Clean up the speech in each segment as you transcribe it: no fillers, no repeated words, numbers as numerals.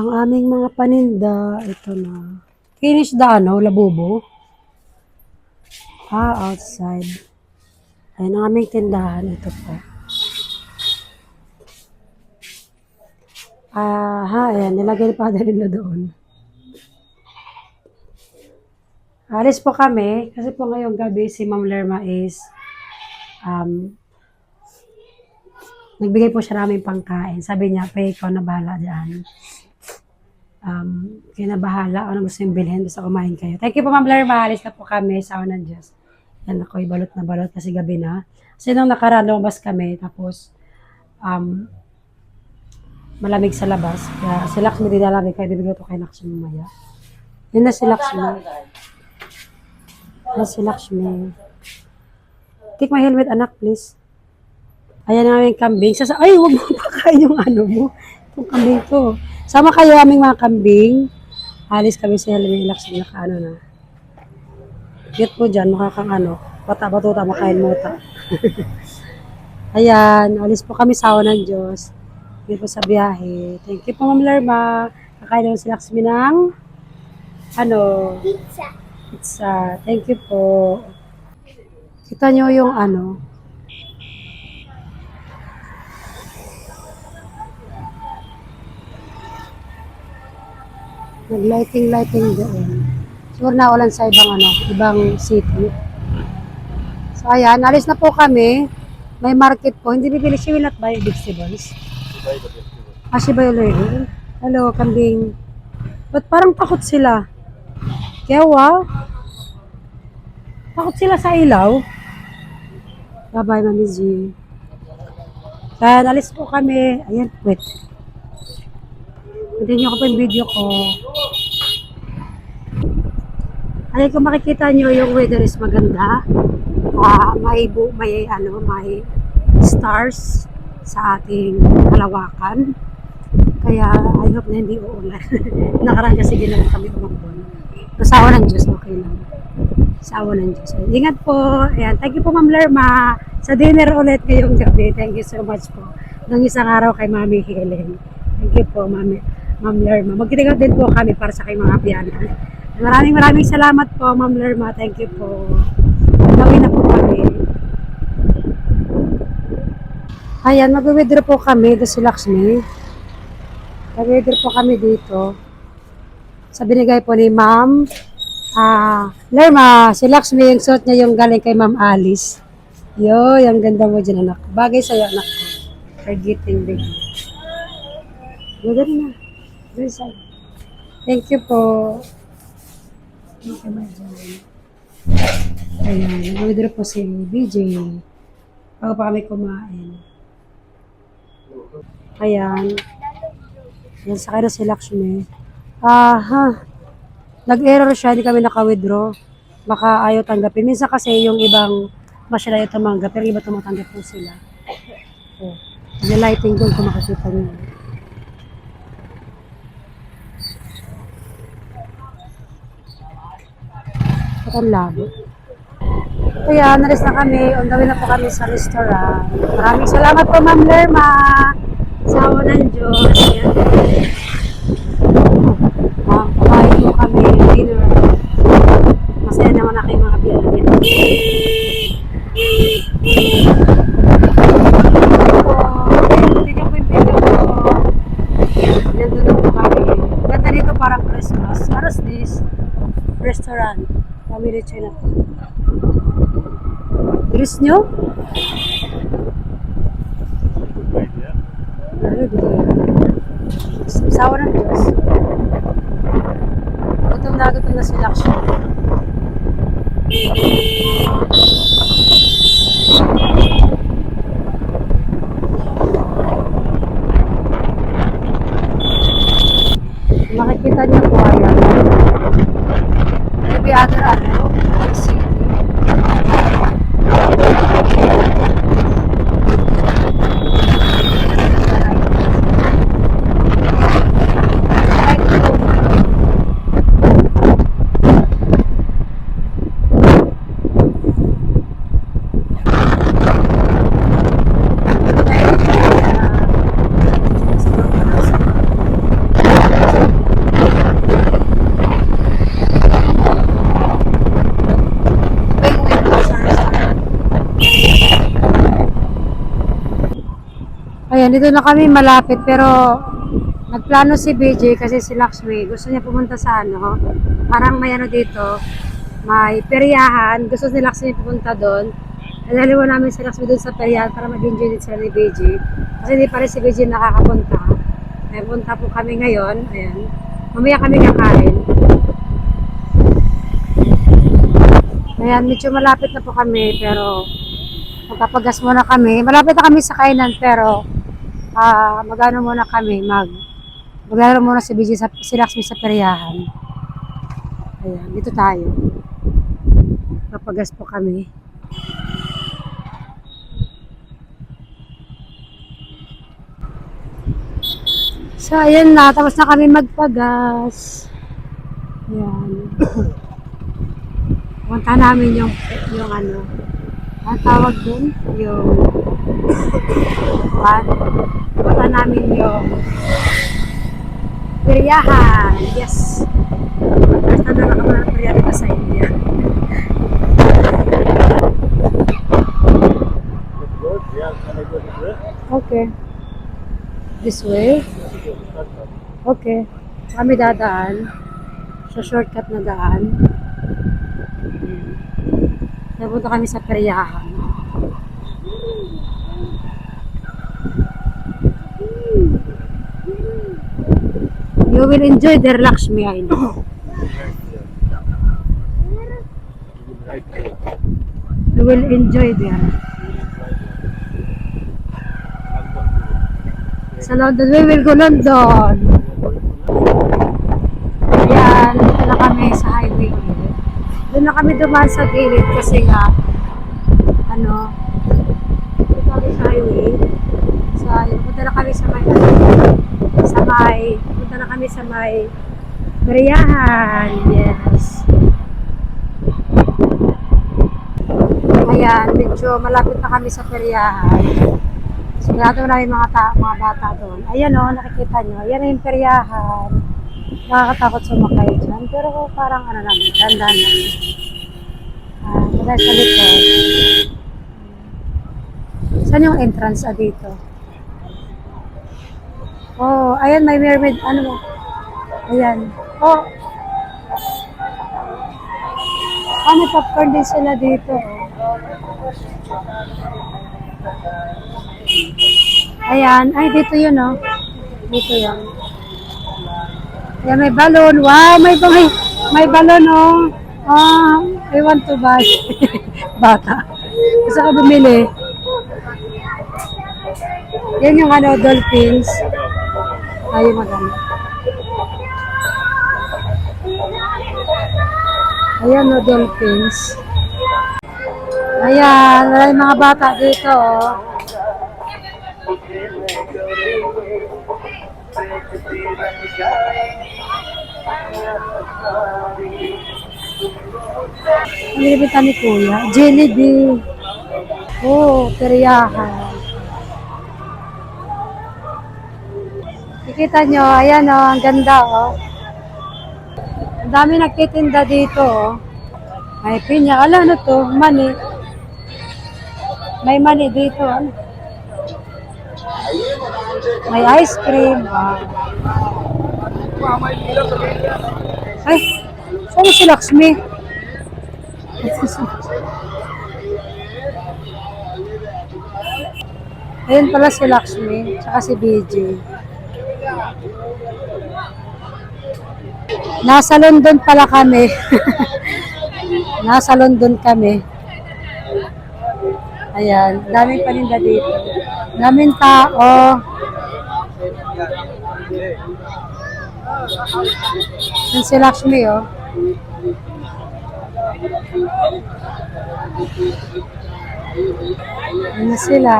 Ang aming mga paninda, ito na. Finish the ano, labubo. Outside. Ayan ang aming tindahan. Ito po. Ayan. Nilagay ni Father nila doon. Alis po kami. Kasi po ngayong gabi si Ma'am Lerma is nagbigay po siya namin pangkain. Sabi niya, ikaw na bahala dyan. Kayo na bahala. Ano gusto yung bilhin? Basta kumain kayo. Thank you po, Ma'am Lerma. Alis na po kami sa awan ng Diyos. Yan ako, balot na balot kasi gabi na. Kasi nung nakaraan, lumabas kami. Tapos, malamig sa labas. Kaya si Lakshmi din nalamig. Kaya bibigyan ko kay Lakshmi mamaya. Yun na si Lakshmi. Yan si Lakshmi. Take my helmet, anak, please. Ayan ang aming kambing. Ay, huwag mo pakain yung ano mo. Itong kambing to. Sama kayo aming mga kambing. Alis kami sa helmet. Lakshmi, naka-ano na. Cute po dyan. Makakang ano. Bata-batuta, makain muta. Ayan. Alis po kami sa awan ng Diyos. Dito sa biyahe. Thank you po, Ma'am Lerma. Kakain naman si Lakshmi ng pizza. Thank you po. Kita nyo yung ano. Nag-lighting doon. Siguro na ulan sa ibang city. So ayan, alis na po kami. May market po. Hindi bibili si Will at buy vegetables. She buy already. Hello, kambing. Ba't parang takot sila? Kewa? Takot sila sa ilaw? Bye-bye, Mami G. Ayan, alis po kami. Ayan, wait. Continue ko po yung video ko. Ayan, kung makikita nyo, yung weather is maganda. May stars sa ating kalawakan. Kaya, I hope na hindi uulan. Nakaraan kasi ginawa kami umambon. Sa awa ng Diyos, okay lang. Sa awa ng Diyos. Ingat po. Ayan, thank you po, Ma'am Lerma. Sa dinner ulit ngayong gabi. Thank you so much po. Nang isang araw kay Mami Helen. Thank you po, Ma'am Lerma. Magkitingot din po kami para sa kay mga biyanan. Maraming salamat po, Ma'am Lerma. Thank you po. Gawin na po kami. Ayan, mag-withdraw po kami. Ito si Lakshmi. Mag-withdraw po kami dito. Sa binigay po ni Ma'am Lerma. Si Lakshmi, yung suot niya yung galing kay Ma'am Alice. Yung ganda mo dyan, anak. Bagay sa'yo, anak ko. Forgetting big. Ganda na. Thank you po. Ayan, nag-withdraw po si BJ. Bago pa kami kumain. Ayan. Ayan, sakay na si Lakshmi. Nag-error siya, hindi kami naka-withdraw. Baka ayaw tanggapin. Minsan kasi yung ibang masya ayaw tumanggap, pero iba tumatanggap po sila. Yung lighting doon kung makikita niyo. Ang labo. Kaya, nalis na kami. On the way na po kami sa restaurant. Maraming salamat po, Ma'am Lerma. Sa awa ng Diyos. Kumain po kami. Dinner. Masaya naman na kayo mga biyanan. Nandun na po kami. Ganda dito parang Christmas. What is this? Restaurant. Family China. Dris nyo? Sawa ng Diyos. Gutom na si Lakshmi. Makikita niyo po ayan. Maybe other city. Ayan, dito na kami malapit pero nagplano si BJ kasi si Lakshmi gusto niya pumunta sa ano, parang may ano dito, may peryahan, gusto si Lakshmi pumunta doon. Naliwan namin si Lakshmi doon sa peryahan para mag-enjoy din sila ni BJ. Kasi hindi pa rin si BJ nakakapunta. May punta po kami ngayon, ayan. Mamaya kami kakain. Ayan, medyo malapit na po kami pero magpapagas muna kami. Malapit na kami sa kainan pero magano muna kami, maglaro muna si BJ si Lakshmi sa peryahan. Ayan, dito tayo. Papagas po kami. So, ayan na. Tapos na kami magpagas. Ayan. Punta namin yung ano, ang tawag dun, punta namin yung peryahan. Yes. Basta na ako ng peryahan sa India. Okay. This way? Okay. Kami dadaan sa shortcut na daan. Napunta kami sa peryahan. You will enjoy their Lakshmi, I know. You will enjoy there. Sa London, we will go London. Ayan, dito na kami sa highway. Doon na kami dumaan sa gilid kasi nga, ano, dito kami sa highway. Punta na kami punta na kami sa may peryahan. Yes. Ayan, medyo malapit na kami sa peryahan. Sigurado na yung mga bata doon. Ayan o, nakikita nyo. Ayan yung peryahan. Nakakatakot sumakay dyan. Pero parang ano lang, dandan lang. Mula sa likod. Saan yung entrance dito? Oh, ayan may mermaid. Ano mo? Ayan. Oh. May popcorn din sila dito. Ayan. Ay, dito yun, oh. Dito yun. Ayan, may balon. Wow, may balon, oh. I want to buy. Bata. Gusto ko bumili. Yan yung ano, dolphins. Ayaw maganda. Ayan, no, dolphins. Ayan, maraming mga bata dito, oh. Ang libitan ni Kuya. Jollibee. Oh, peryahan. Nakikita nyo, ayan o, ang ganda o. Ang dami nagtitinda dito o. May pinya, ano to, mani. May mani dito. May ice cream. Ay, saan si Lakshmi? Ayun pala si Lakshmi, tsaka si BJ. Nasa London pala kami. Nasa London kami. Ayan, daming paninda dito. Daming tao. Yan si Lakshmi, oh. Ano sila?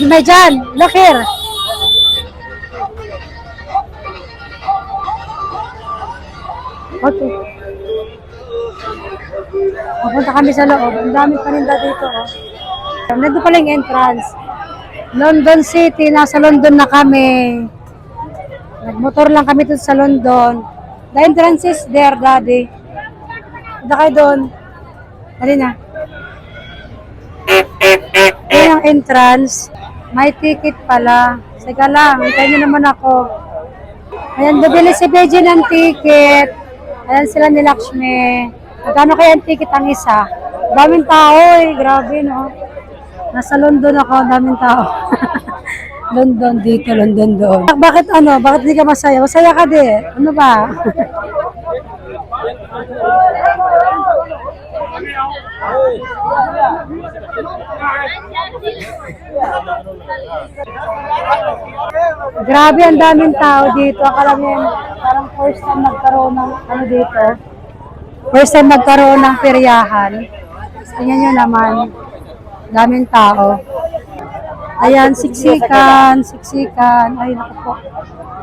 May dyan! Lakir! Okay. Papunta kami sa loob. Ang dami paninda dito, oh. Nandito pala yung entrance. London City. Nasa London na kami. Nagmotor lang kami dito sa London. The entrance is there, Daddy. Punta kayo doon. Dali na. Ayan ang entrance. May ticket pala. Sige lang, hintayin niyo naman ako. Ayan, bibili si Beji ng ticket. Ayan sila ni Lakshmi. Magkano kaya ang ticket ang isa? Daming tao eh. Grabe, no? Nasa London ako, daming tao. London dito, London doon. Bakit ano? Bakit di ka masaya? Masaya ka din. Ano ba? Grabe, ang daming tao dito. Akala mo yan, parang first time nagkaroon ng ano dito. First time nagkaroon ng peryahan. Tingnan nyo naman. Daming tao. Ayan, siksikan, siksikan. Ay, naku po.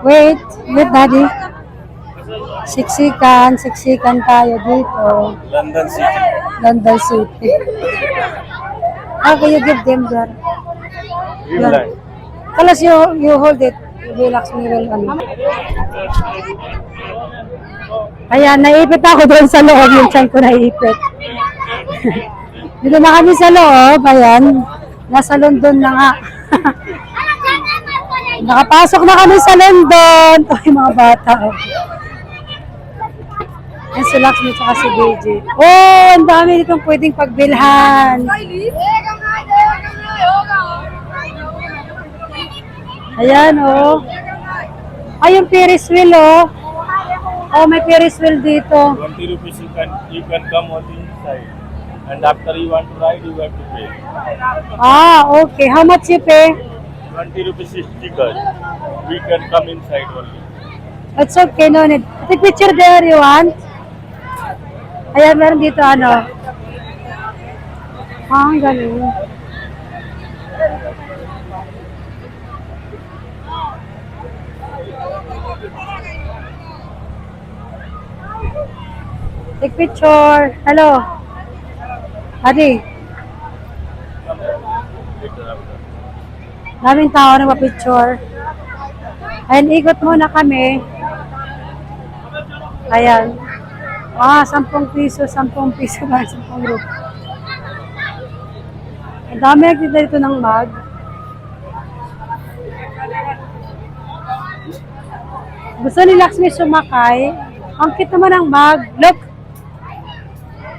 Wait, daddy. Siksikan, siksikan tayo dito. London City. London City. How can you give them there? Dreamland. Kalas you hold it. Relax me well. Ano. Ayan, naipit ako doon sa loob. Yung tiyan ko naipit. Dito na kami sa loob. Ayan. Nasa London na nga. Nakapasok na kami sa London. Ito yung mga bata. Oh. Yan si Lakshmi at si Beji. Oh, ang dami ditong pwedeng pagbilhan. Ayan, oh. Ay, yung Ferris wheel, oh. Oh, may Ferris wheel dito. 20 rupees you can come on the inside. And after you want to ride, you have to pay. Ah, okay. How much you pay? 20 rupees is ticket. We can come inside only. It's okay, no need. Take picture there, you want? Ayan, meron dito, ano. Ah, ang galing. Take picture. Hello. Adi. Daming tao na ma-picture. Ayan, ikot muna kami. Ayan. Ah, 10 piso, 10 piso ba? 10 group. Ang dami nagtita dito ng bag. Gusto ni Lakshmi sumakay. Ang cute naman ang bag. Look!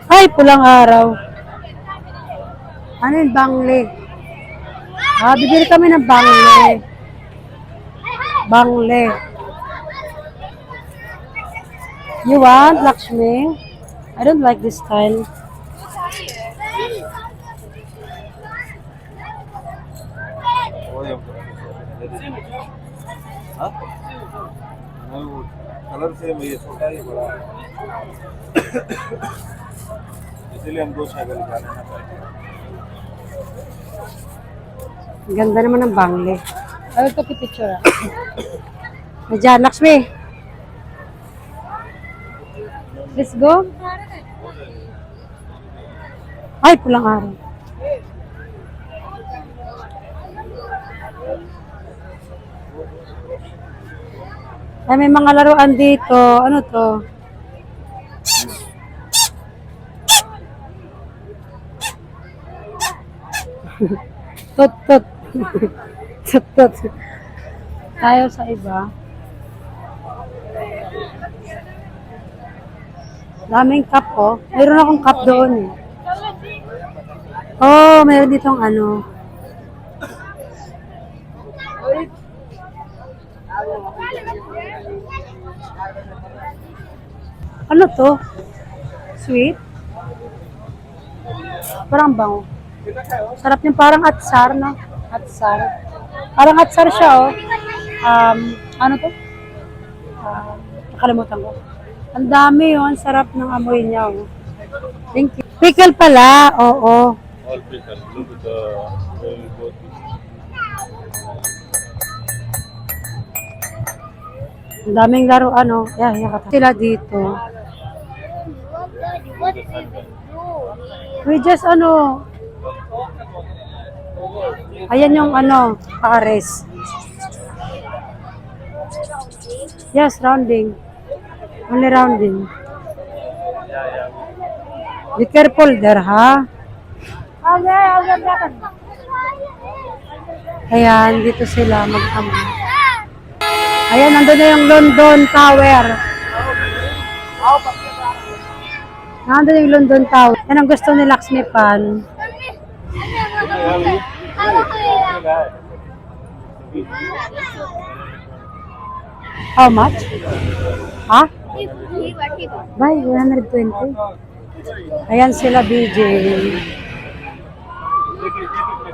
Ay, pulang araw. Ano yung bangle? Ah, bibili kami ng bangle. Bangle. You want, Lakshmi? I don't like this style. Colour same है, ये छोटा ही बड़ा है, इसीलिए हम दो साइकिल निकाले ना चाहिए. Ganda naman ng bangle. Ay, ito picture. Diyan, Lakshmi. Let's go. Ay, pulang araw. Ay, may mga laruan dito. Ano to? Tot, tot. Tot, tot. Tayo sa iba. Daming cup, oh. Mayroon akong cup doon, eh. Oh, mayroon ditong ano. Ano to? Sweet? Parang bango. Sarap niya, parang atsar, no? Atsar. Parang atsar siya, oh. Ano to? Nakalimutan ko. Ang dami, oh. Ang sarap ng amoy niya, oh. Thank you. Pickle pala, oo. All pickle. Look at the way we both. Ang daming laruan, oh. Sila dito. We just, ano, ayan yung, ano, pares. Yes, rounding. Only rounding. Be careful there, ha? Ayan, dito sila mag-ama. Ayan, nandun na yung London Tower. Nandun yung London Tower. Yan ang gusto ni Lakshmi Pan. How much? Ha? By 120. Ayan sila, BJ.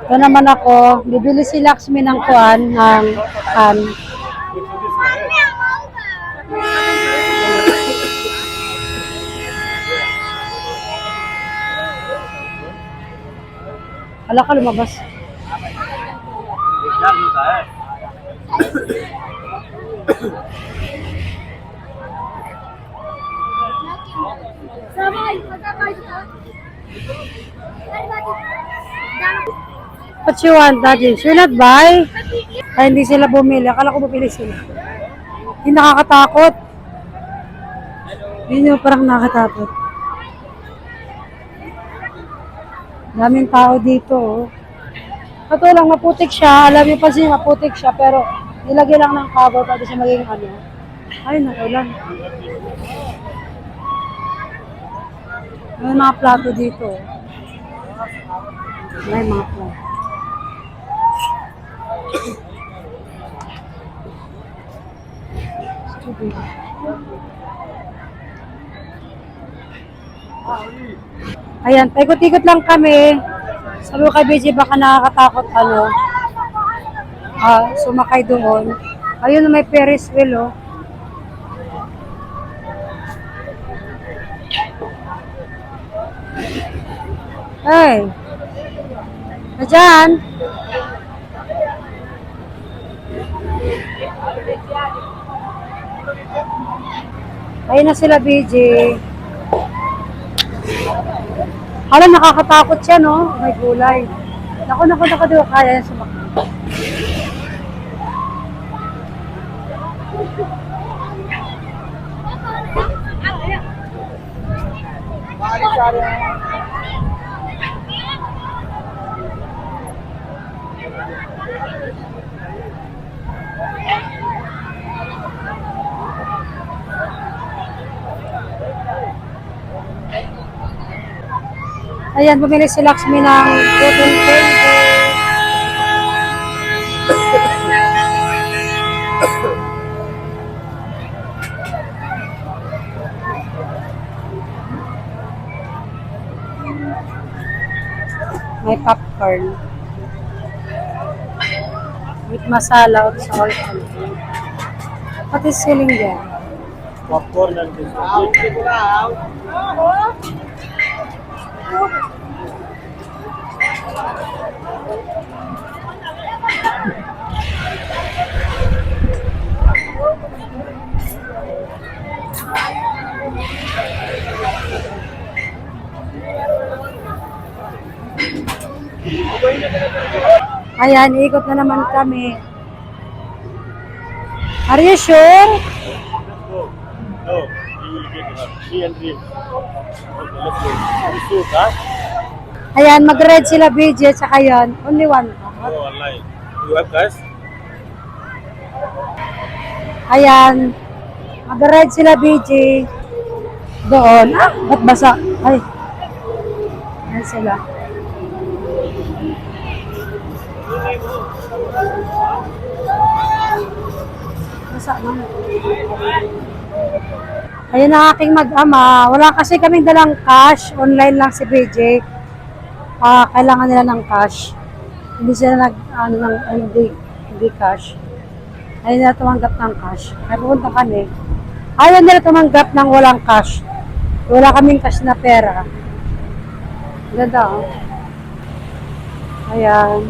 Ito naman ako, bibili si Lakshmi ng kuan, ng pan. Ala ka, lumabas. What you want, Daddy? Should not buy? Ay, hindi sila bumili. Akala ko bumili sila. Hindi nakakatakot. Hindi parang nakakatakot. Daming tao dito, oh. Ito lang, maputik siya. Alam niyo pa siya, maputik siya. Pero, nilagay lang ng cover para siya maging ano. Ay, nakulan. May mga plato dito, oh. May mga plato. Ayan, paikot-ikot lang kami. Sabi ko kay BJ, baka nakakatakot sumakay doon. Ayun, may Ferris wheel, oh. Hey! Nadyan! Ayun na sila, BJ. Alam, nakakatakot siya, no? May gulay. Naku, doon. Kaya yan sumakay. Ayan, bumili si Lakshmi ng cotton candy. May popcorn. With masala or salt. What is selling there? Popcorn and biscuit. Ayan, ikot na naman kami. Are you sure? No, you will get me and him. Okay, let's go. You shoot, huh? Ayan, mag-ride sila BJ at saka yun. Only one. No, online. You have cash? Ayan, mag-ride sila BJ. Doon. Ah, ba't basa? Ay. Ayan sila. Basa na. Ayun ang aking mag-ama. Wala kasi kaming dalang cash. Online lang si BJ. Kailangan nila ng cash. Hindi sila hindi cash. Ayaw nila tumanggap ng cash. Ay pupunta kami. Ayaw nila tumanggap ng walang cash. Wala kaming cash na pera. Ganda, oh. Ayan.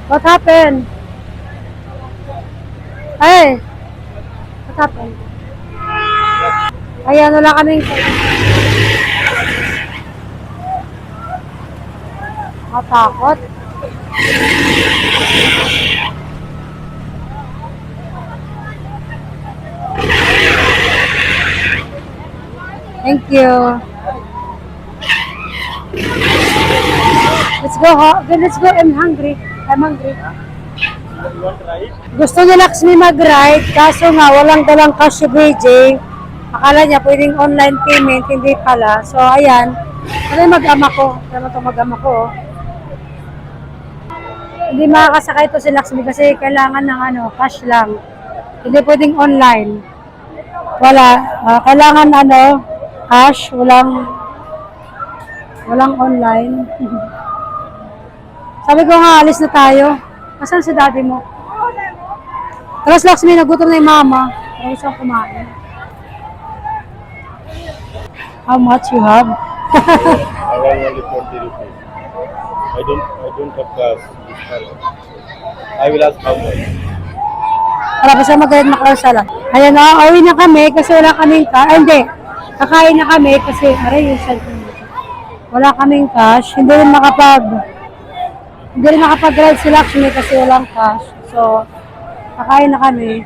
What happened? Hey! What happened? Ayan, wala kaming matakot. Thank you. Let's go, then let's go. I'm hungry. I'm hungry. You want to ride? Gusto ni Lakshmi mag-ride, kaso nga walang dalang cash si BJ. Akala niya pwedeng online payment, hindi pala. So, ayan. Ano yung mag-ama ko? Ano ito mag-ama ko? Oh. Hindi makakasakay ito si Lakshmi kasi kailangan ng ano, cash lang. Hindi pwedeng online. Wala. Kailangan ano, cash, walang online. Sabi ko nga, alis na tayo. Asan si daddy mo? Tapos Lakshmi, nagutom na yung mama. Tapos siyang kumain. How much you have? I want only 20 rupees. I don't have cash. I will ask how much. Para pa siya mag-guide makausala. Ayan na, uwi na kami kasi wala kaming cash. Ay, hindi. Kakain na kami kasi, aray, yung cellphone dito. Wala kaming cash. Hindi rin makapag-ride si Lakshmi kasi walang cash. So, kakain na kami.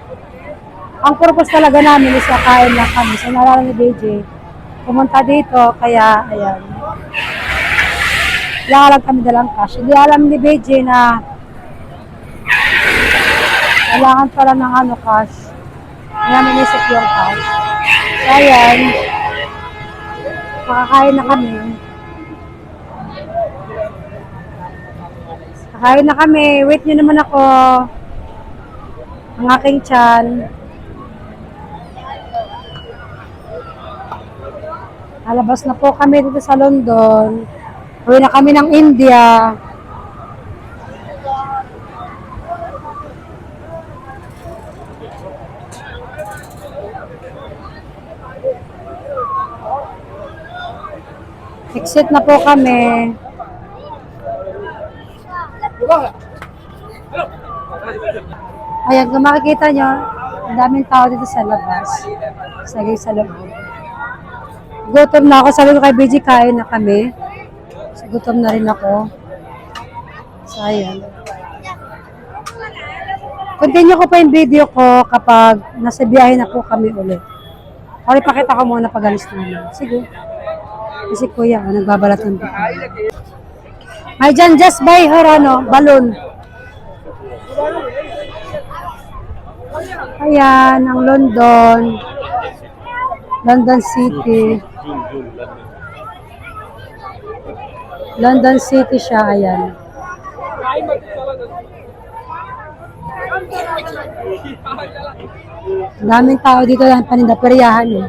Ang purpose talaga namin is kakain lang kami. So, naalala ni BJ, pumunta dito, kaya, ayan. Wala lang kami dalang cash. Hindi alam ni BJ na kailangan pala ng ano, cash. Hindi namin isip yung cash. So, ayan. Makakain na kami. Kakain na kami. Wait nyo naman ako. Ang aking tiyan. Alabas na po kami dito sa London. Uwi na kami ng India. Exit na po kami. Ayan, kung makikita nyo, ang daming tao dito sa labas. Sa loob. Gutom na ako. Sabi ko kay BG, kain na kami. So, gutom na rin ako. So, ayan. Continue ko pa yung video ko kapag nasa biyahe na po kami ulit. O, ipakita ko muna pag alis namin. Sige. Kasi kuya, nagbabalat ng baka. Ay, dyan, just buy her, balloon. Ayan, ang London. London City. London City siya, ayan. Daming tao dito lang paninda-peryahan eh.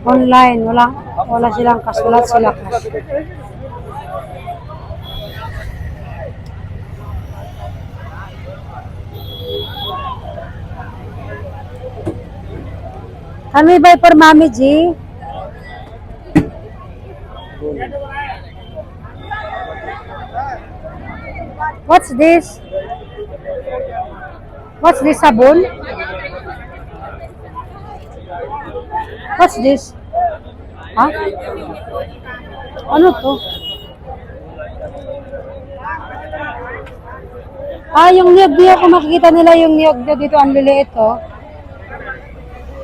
Online, wala silang cash, wala sila cash. Can we buy for Mami G? What's this? What's this, sabon? What's this? Ha? Ano to? Yung niyog niyo, kung makikita nila yung niyog niyo dito, ang liliit to.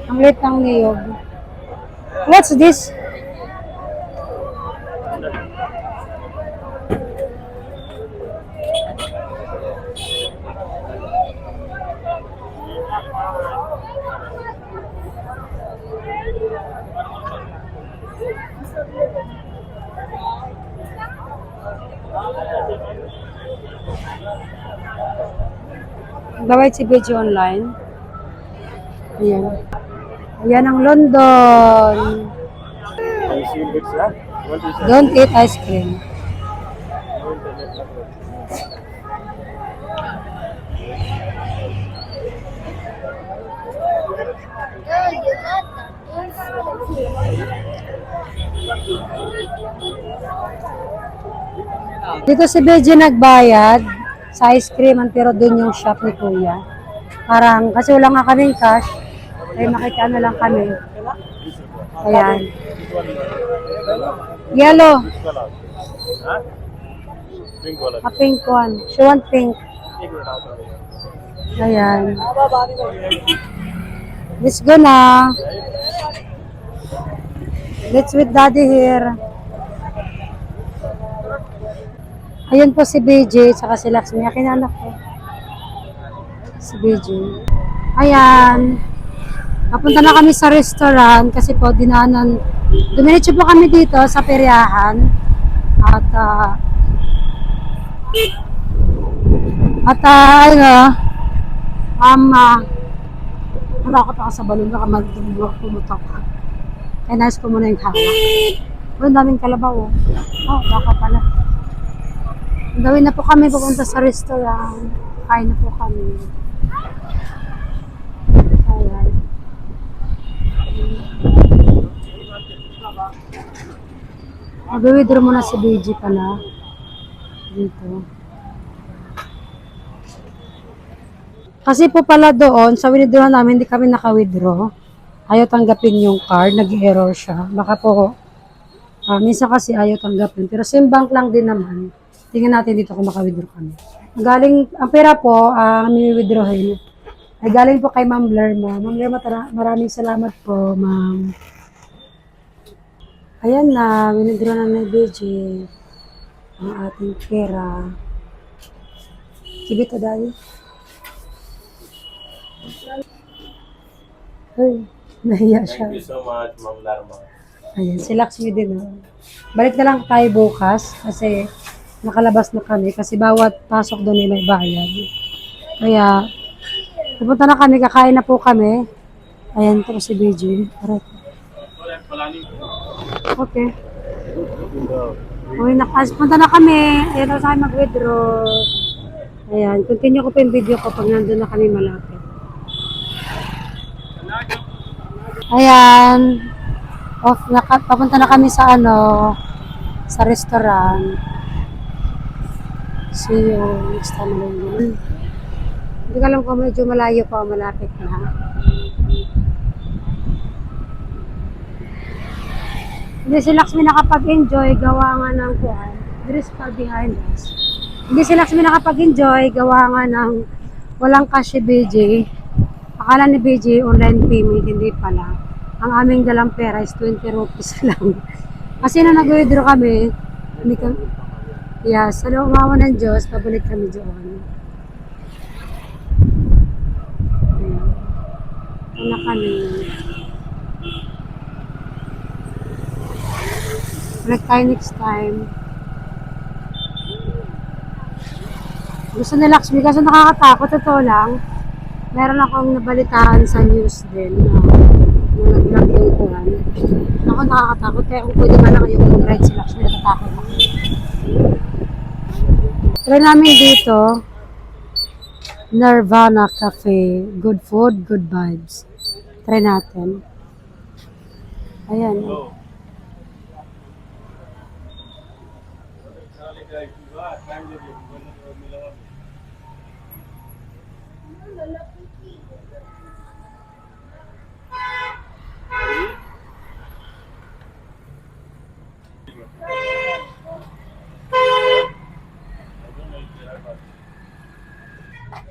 Ang liit ng niyog. What's this? Bawait si BG online. Ayan. Ayan ang London. Can you see it, sir? You want to say? Don't eat ice cream. Dito si BG nagbayad sa ice cream, pero doon yung shop ni Kuya. Parang, kasi wala nga kaming cash, ay makikiano lang kami. Ayan. Yellow. Huh? Pink wallet. A pink one. She want pink. Ayan. Let's go na. Let's with daddy here. Ayun po si BJ, saka si Lakshmi. Akin anak ko. Si BJ. Ayan. Papunta na kami sa restaurant kasi po dinaanan. Dumiretso po kami dito sa peryahan. At, ano, natakot ako sa balon. Baka pumutok. Kaya nais ko muna yung hawak. Ang daming kalabaw. Oh, baka pala. Gawin na po kami pupunta sa restaurant. Kain na po kami. Ayan. Mag-withdraw muna si BG pala. Dito. Kasi po pala doon, sa withdraw namin, hindi kami naka-withdraw. Ayaw tanggapin yung card, nag-error siya. Baka po, minsan kasi ayaw tanggapin. Pero same bank lang din naman. Tingnan natin dito kung maka-withdraw kami. Galing, ang pera po, withdrawin. Ay galing po kay Ma'am Lerma. Ma'am Lerma, maraming salamat po, Ma'am. Ayan na, withdraw na ni BG ang ating pera. Kibita dahil. Ay, nahiya siya. Thank you so much, Ma'am Larma. Ayan, si Lakshmi din. Oh. Balik na lang tayo bukas kasi nakalabas na kami kasi bawat pasok doon ay may bayad. Kaya, pupunta na kami, kakain na po kami. Ayan, ito si BJ. Okay. Uy, punta na kami. Ayan, tapos tayo mag-withdraw. Ayan, continue ko pa yung video ko pag nandun na kami malapit. Ayan. Papunta na kami sa sa restaurant. See you next time ulit. Hindi ko alam kung medyo malayo pa o malapit na. Hindi si Lakshmi nakapag-enjoy, gawa nga ng kuhan. There is far behind us. Hindi si Lakshmi nakapag-enjoy, gawa nga ng walang cash si BJ. Akala ni BJ online payment, hindi pala. Ang aming dalang pera is 20 rupees lang. Kasi na nag-withdraw kami, hindi kami, sa umawa ng Diyos, pabalik kami doon. Ayan. Una kami. Balik tayo next time. Gusto ni Lakshmi kasi nakakatakot. Totoo lang. Meron akong nabalitaan sa news din na nag-vlog yung kuhan. Ako nakakatakot. Kaya kung pwede man lang yung ride si Lakshmi, natatakot ako. Try namin dito. Nirvana Cafe. Good food, good vibes. Try natin. Ayan.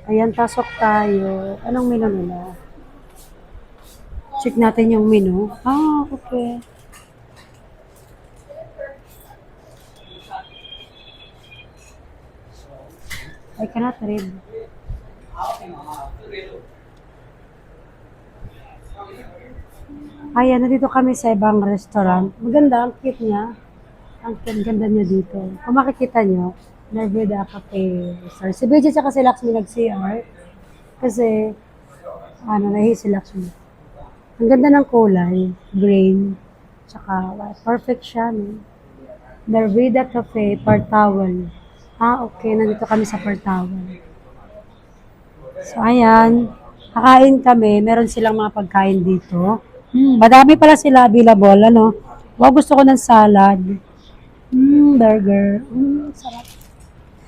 Ayan, pasok tayo. Anong menu nila? Check natin yung menu. Ah, okay. I cannot read. Ayan, nandito kami sa ibang restaurant. Maganda, ang cute niya. Ang ganda niya dito. Kung makikita niyo, Nervida Cafe Restaurant. Si BJ saka si Lakshmi nag-CR. Kasi, nahi si Lakshmi. Ang ganda ng kulay. Green. Tsaka, perfect siya. No? Nervida Cafe, Partawal. Okay. Nandito kami sa Partawal. So, ayan. Kakain kami. Meron silang mga pagkain dito. Madami pala sila available. Wow, gusto ko ng salad. Burger. Sarap.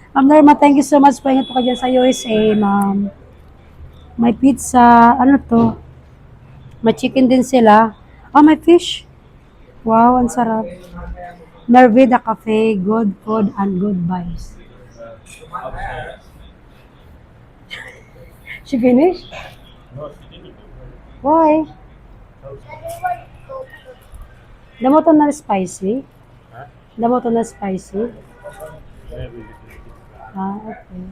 Ma'am Norma, thank you so much po. Ingat po kayo sa USA, ma'am. May pizza. Ano to? May chicken din sila. May fish. Wow, ang sarap. Nervida Cafe, good food and good vibes. She finished? Why? Damo to na spicy? Damo to na spicy? Ah, okay.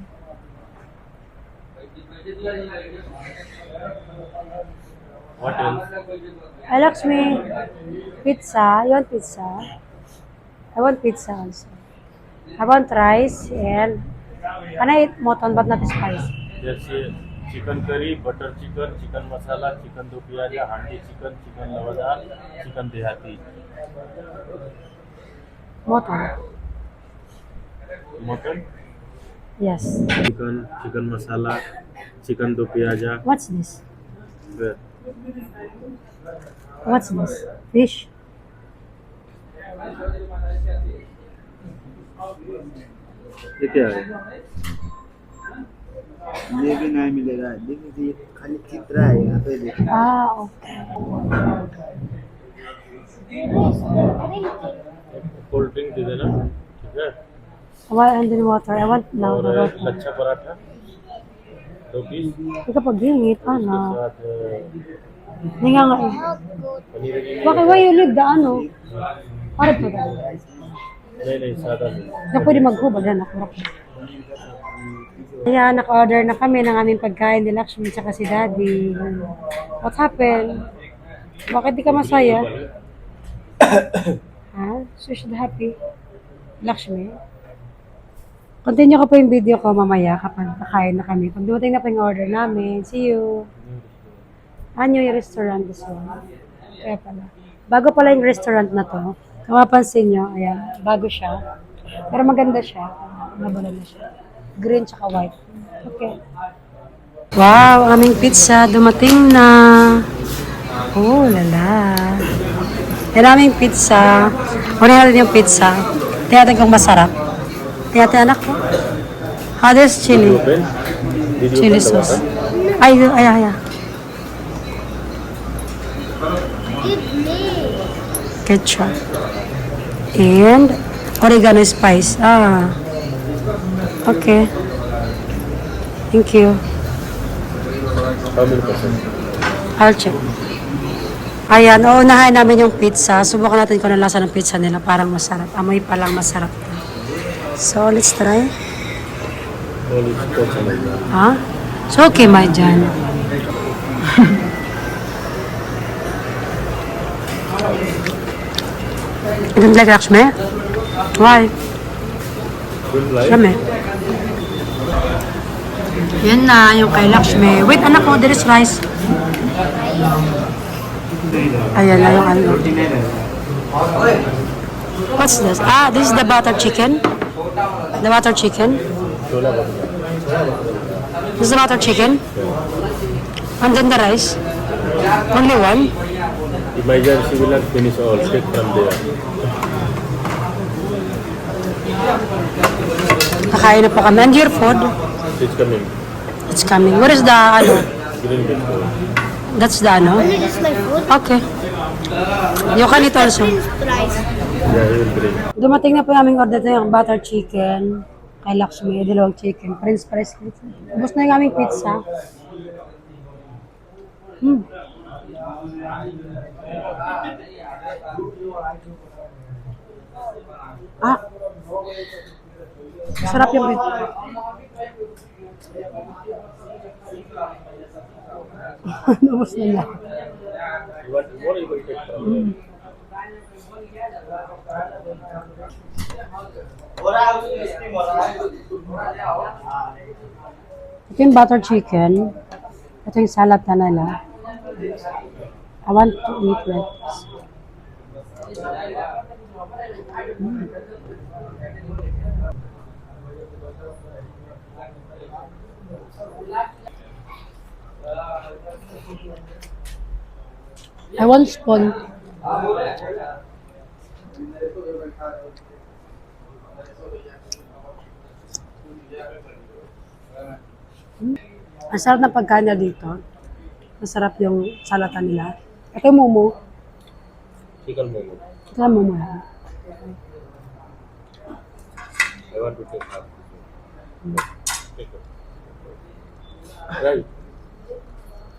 What else? Lakshmi, pizza. You want pizza? I want pizza also. I want rice and can I eat mutton but not spicy? जैसे chicken curry, butter chicken, chicken masala, chicken do pyaza, handi chicken, chicken lababdar, chicken dehati, Mutton. Mutton, Yes. Chicken, chicken masala, chicken do pyaza, What's this? फिर What's this? Fish. ये क्या है? ये भी नहीं मिलेगा, देखिए खाली चित्र है यहाँ पे देखिए। Ah, okay. कोल्ड ड्रिंक दे देना, ठीक है? I want and then water. I want now और the water. लच्छा पराठा, 2 पीस, Ika pag-ingit, उसके ano? साथ Hindi nga nga. पनीर की Bakit why you leave the ano? Para po tayo. नहीं सादा नहीं। Na pwede maghubad yan. Nakurap. Kaya naka-order na kami ng aming pagkain ni Lakshmi at si Daddy. What happened? Bakit di ka masaya? Ha? So you should happy. Lakshmi. Continue ko po yung video ko mamaya kapag kakain na kami. Pag dumating na po yung order namin, see you. Ano yung restaurant this one? Kaya pala. Bago pala yung restaurant na to. Kung mapansin nyo, ayan, bago siya. Pero maganda siya. Mabala na siya. Green tsaka white. Okay. Wow, aming pizza dumating na. Oh, lala. Yan aming pizza. Unahin natin yung pizza. Tingnan natin kung masarap. Tingnan natin anak ko. How this chili? Open Chili sauce. Ay. Ketchup. And oregano spice. Ah. Okay. Thank you. How many percent? I'll check. Ayan, uunahin namin yung pizza. Subukan natin kung ano lasa ng pizza nila. Parang masarap. Amoy pa lang masarap. So, let's try. Only portion like that. Ha? So, okay, my Jan. You don't like Lakshmi? Why? Don't like? Lakshmi. Yan na, yung kay Lakshmi. Wait, anak ko, there is rice. Ayan na yung ano. What's this? Ah, this is the butter chicken. The butter chicken. छोला बनेगा। This is the butter chicken. And then the rice. Only one. Emergency will not finish all. Take from there. Kakain na po kami. And your food? It's coming. It's coming. Where is the, ano? Green vegetable. That's the, ano? Only just my food. Okay. You can eat also. Rice. Yeah, he will bring. Dumating na po yung aming order ito yung butter chicken. Kay Lakshmi, dalawang chicken. French fries. Ubus na yung aming pizza. Ah. Sarap yung pizza. Ubus na niya. What are you going to take from there? Ito yung butter chicken. Ito yung salad na nila. I want to eat lettuce. I want spoon. Ang sarap ng pagkain nila dito. Masarap yung salata nila. Ito yung momo. Chicken momo. Ito yung momo lang. I want to take half. Take it. Right.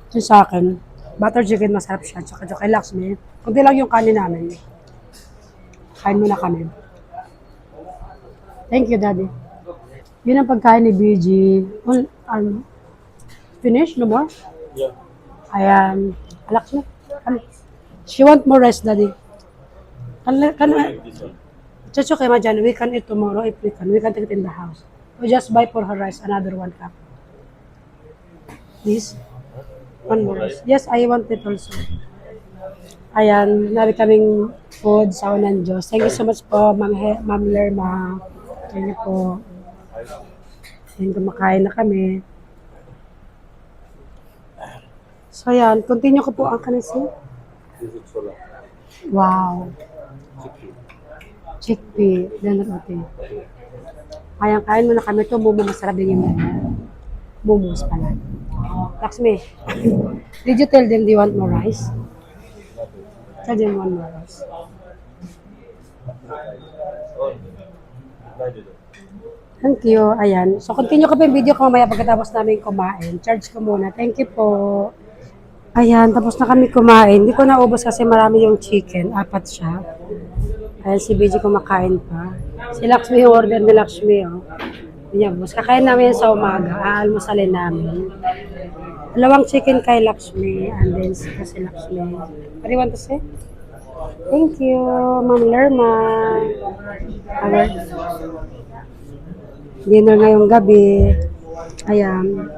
Ito sa akin, butter chicken masarap siya. Tsaka kay Lakshmi. Kunti lang yung kanin namin. Kain muna kami. Thank you, Daddy. Yun ang pagkain ni BG. Finish? No more? Yeah. Ayan. Alak na. She want more rice, Daddy. This one. It's okay, Majan. We can eat tomorrow if we can. We can take it in the house. We just buy for her rice, another 1 cup. This? One more rice. Yes, I want it also. Ayan, nabi kaming food sa unang Diyos. Thank you so much po, Ma'am Lerma. Thank you po. Ayan, kumakain na kami. So, ayan, continue ko po ang kanisi. This is chola. Wow. Chickpea. Then, okay. Ayan, kain muna kami ito. Momo, masarap din yung momos pala. Lakshmi, did you tell them they want more rice? Tell them one more rice. Thank you. Ayan. So, continue ko pa yung video ko mamaya pagkatapos namin kumain. Charge ko muna. Thank you po. Ayan, tapos na kami kumain. Hindi ko naubos kasi marami yung chicken. 4 siya. Ayan, si BG kumakain pa. Si Lakshmi yung order ni Lakshmi, oh. Yan, boss. Kakain namin sa umaga. Aalmusalin namin. 2 chicken kay Lakshmi and then si Lakshmi. What do you want to say? Thank you, Ma'am Lerma. Our dinner ngayong gabi. Ayan.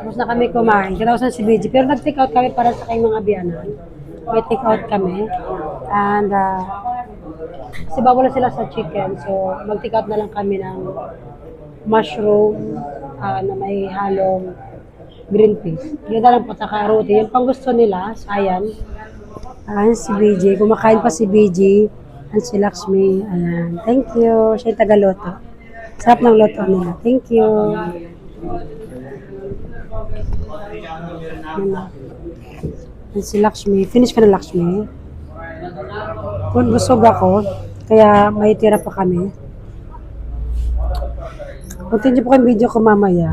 Tapos na kami kumain. Kinausap si BG. Pero nag-take out kami para sa kayong mga biyanan. May take out kami. And, kasi bawal na sila sa chicken. So, mag-take out na lang kami ng mushroom na may halong green peas. Yun na lang po sa karote. Yung pang gusto nila, ayan. Ayan si BG. Kumakain pa si BG. Ayan si Lakshmi. Ayan. Thank you. Siya yung taga-loto. Sarap ng loto nila. Thank you. Ayan si Lakshmi. Finish ka na, Lakshmi. Kung busog ako, kaya may tira pa kami. Continue po yung video ko mamaya.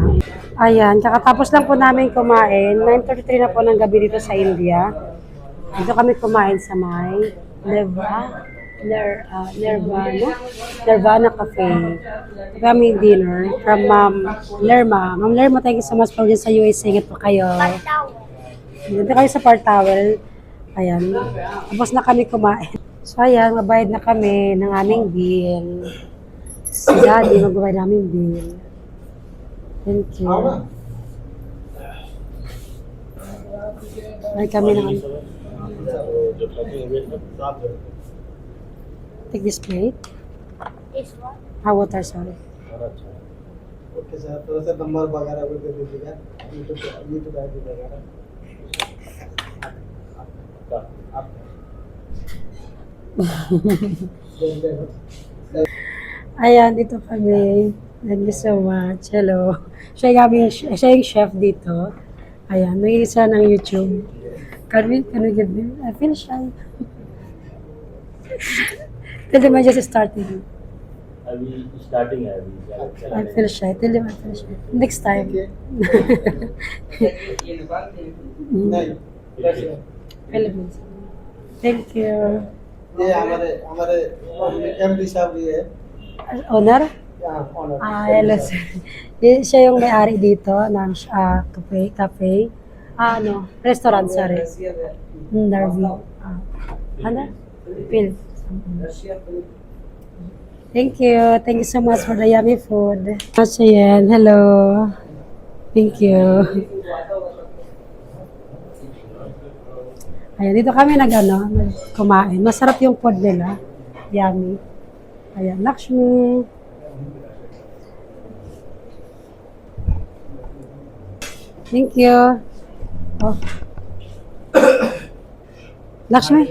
Ayan, kakatapos lang po namin kumain. 9:33 na po ng gabi dito sa India. Dito kami kumain sa may Nirvana Cafe. Kami dinner from Ma'am Lerma. Ma'am Lerma, thank you so much for dyan sa USA. Ingat po kayo. Dito kayo sa Park Towel. Ayan, tapos na kami kumain. So ayan, mabayad na kami ng aming bill. Si Daddy, magbabayad namin bill. Thank you. Ay kami ng take this plate. Water, sorry. Okay sir थोड़ा सा नंबर वगैरह भी दे दीजिएगा YouTube ID वगैरह Ayan, dito kami. Thank you so much. Hello. Siya yung chef dito. Ayan, may isa ng YouTube. Can we give me? I feel shy. Tell them I just started. I will starting. I feel shy. Tell them I feel shy. Next time. नहीं Philippines. Thank you. ये हमारे एमडी साहब भी है Owner? यहाँ honour Hello sir. Siya yung may-ari dito ng cafe. Restaurant, sorry. Darby. Ano? Phil. Thank you so much for the yummy food. Ayan, hello. Thank you. Ayan, dito kami kumain. Masarap yung food nila. Yummy. Ayan, Lakshmi. Thank you. Oh. Lakshmi.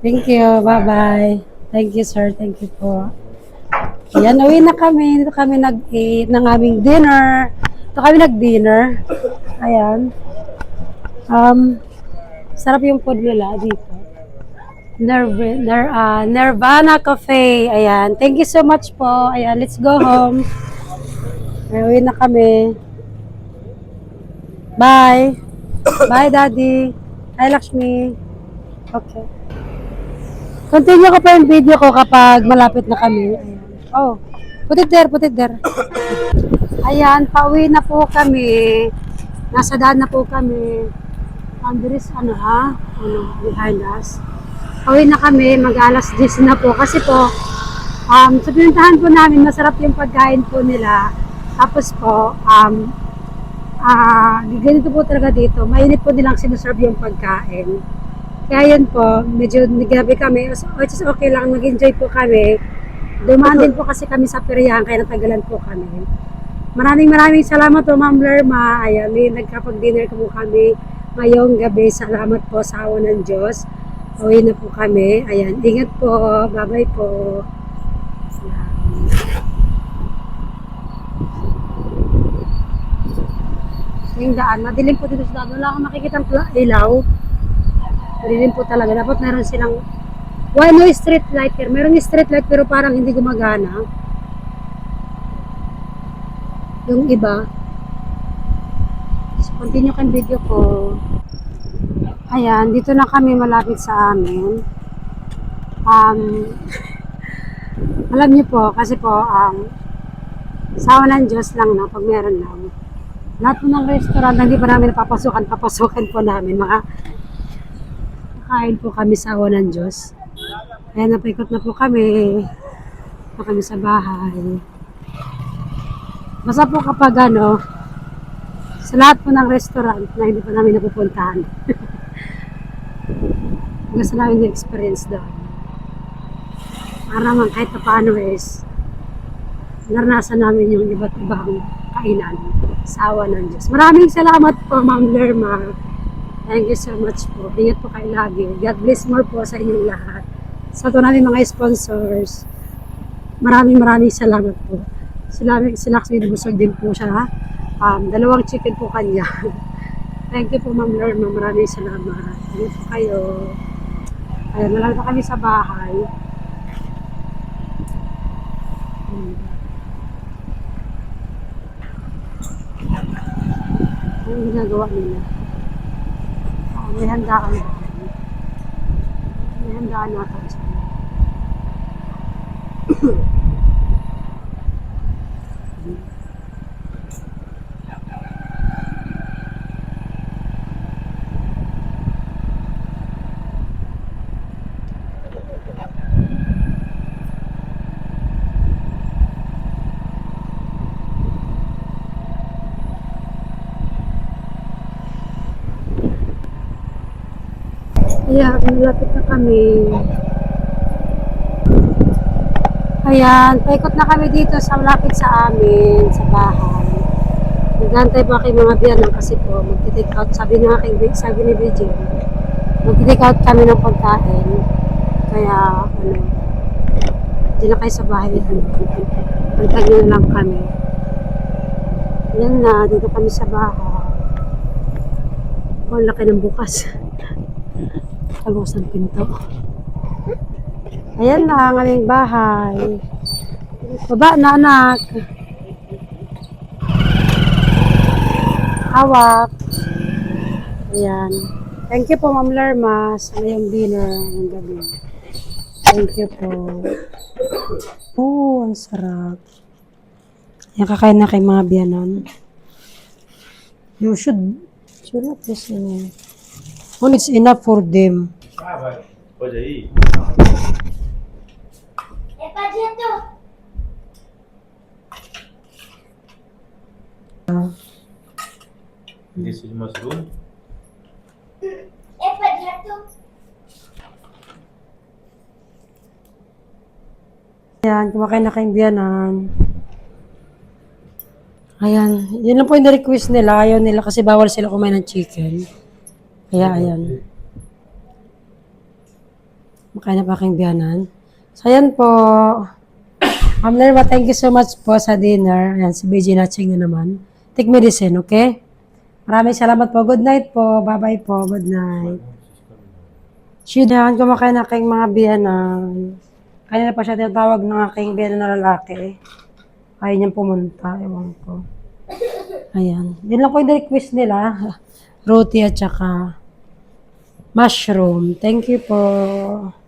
Thank you. Bye-bye. Thank you, sir. Thank you po. Ayan, uwi na kami. Dito kami nag-eat ng aming dinner. Dito kami nag-dinner. Ayan. Sarap yung food nila dito. Nirvana Cafe. Ayan. Thank you so much po. Ayan, let's go home. Ayan, uwi na kami. Bye. Bye, Daddy. Hi, Lakshmi. Okay. Continue ko pa yung video ko kapag malapit na kami. Ayan. Oh, put it there, put it there. Ayan, pauwi na po kami. Nasa daan na po kami. There is behind us. Pauwi na kami, mag-alas 10 na po. Kasi po, sa pinuntahan po namin, masarap yung pagkain po nila. Tapos po, ganito po talaga dito. Mainit po nilang sinuserve yung pagkain. Kaya yun po, medyo nagabi kami. Which is okay lang, nag-enjoy po kami. Dumaan din po kasi kami sa Perihan, kaya natagalan po kami. Maraming salamat po, Ma'am Lerma. Ayan, nagkapag-dinner po kami ngayong gabi. Salamat po sa awa ng Diyos. Uwi na po kami. Ayan, ingat po. Bye-bye po. Yung daan, madilim po dito sa daan. Wala akong makikita ilaw. Madilim po talaga. Dapat meron silang no street light here. Meron yung street light pero parang hindi gumagana. Yung iba. So, continue kang video ko. Ayan, dito na kami malapit sa amin. Alam niyo po, kasi po, sa awa ng Diyos lang na, pag meron lang. Lahat po ng restaurant na hindi pa namin papasukan po namin. Makain po kami sa awa ng Diyos. Ayan, napikot na po kami. Pa kami sa bahay. Basta po kapag sa lahat po ng restaurant na hindi pa namin napupuntahan. Gusto namin yung experience doon. Para naman kahit pa paano is naranasan namin yung iba't ibang kainan sa awa ng Diyos. Maraming salamat po, Ma'am Lerma. Thank you so much po. Ingat po kayo lagi. God bless more po sa inyong lahat. Sa ito namin mga sponsors, maraming salamat po. Sila busog din po siya. 2 chicken po kanya. Thank you po, Ma'am Lerma. Maraming salamat. Ingat po kayo. Ayan, nalang na kami sa bahay. Ano ginagawa nila? May handaan. May handaan nata sa Ayan, malapit na kami. Ayan, paikot na kami dito sa malapit sa amin, sa bahay. Nagantay pa kay mga biyanan kasi po, magti-take out, sabi ni BJ, magti-take out kami ng pagkain. Kaya, hindi na kayo sa bahay. Pagtag na lang kami. Ayan na, dito kami sa bahay. Ang laki ng bukas. Talos ang pinto. Ayan na ang aming bahay. Baba na, anak. Hawak. Ayan. Thank you po, Ma'am Lerma, sa ngayong dinner ng gabi. Thank you po. Oh, ang sarap. Ayan, kakain na kay mga biyanan. You should not this in it. Well, it's enough for them. हो जाई This is mushroom. Ayan, kumakain na kayong biyanan. Ayan, yun lang po yung request nila. Ayaw nila kasi bawal sila kumain ng chicken. Kaya ayan. Makain na pa kayong biyanan. So ayan po. Ma'am Lerma, thank you so much po sa dinner. Ayan, si BJ Natching na naman. Take medicine, okay? Maraming salamat po. Good night po. Bye-bye po. Good night. Ayan, kumakain na kayong mga biyanan. Kanina pa siya tinatawag ng aking biyanan na lalaki. Ayaw niyang pumunta. Ewan ko. Ayan. Yun lang po yung request nila. Roti at saka Mushroom. Thank you po.